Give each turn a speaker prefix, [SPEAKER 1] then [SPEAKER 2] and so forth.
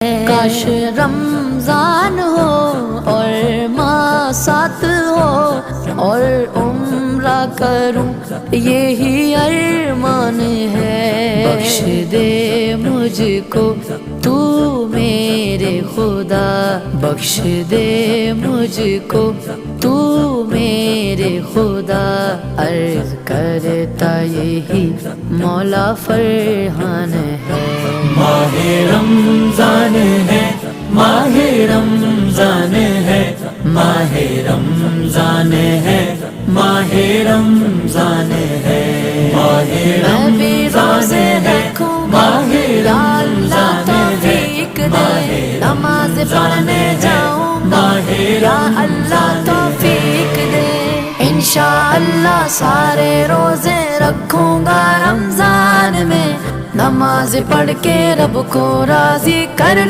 [SPEAKER 1] کاش رمضان ہو اور ماہ ساتھ ہو اور عمرہ کروں یہی ارمان ہے۔ بخش دے مجھ کو تو میرے خدا، بخش دے مجھ کو تو میرے خدا، عرض کرتا یہی مولا فرحان ہے۔
[SPEAKER 2] ماہ رمضان ہے، ماہ رمضان ہے، ماہ رمضان ہے، ماہ رمضان ہے، ماہ رمضان ہے، ماہ رمضان ہے،
[SPEAKER 1] ماہ نماز پڑھنے جاؤں گا، یا اللہ توفیق دے۔ انشاءاللہ سارے روزے رکھوں گا رمضان میں، نماز پڑھ کے رب کو راضی کر لوں۔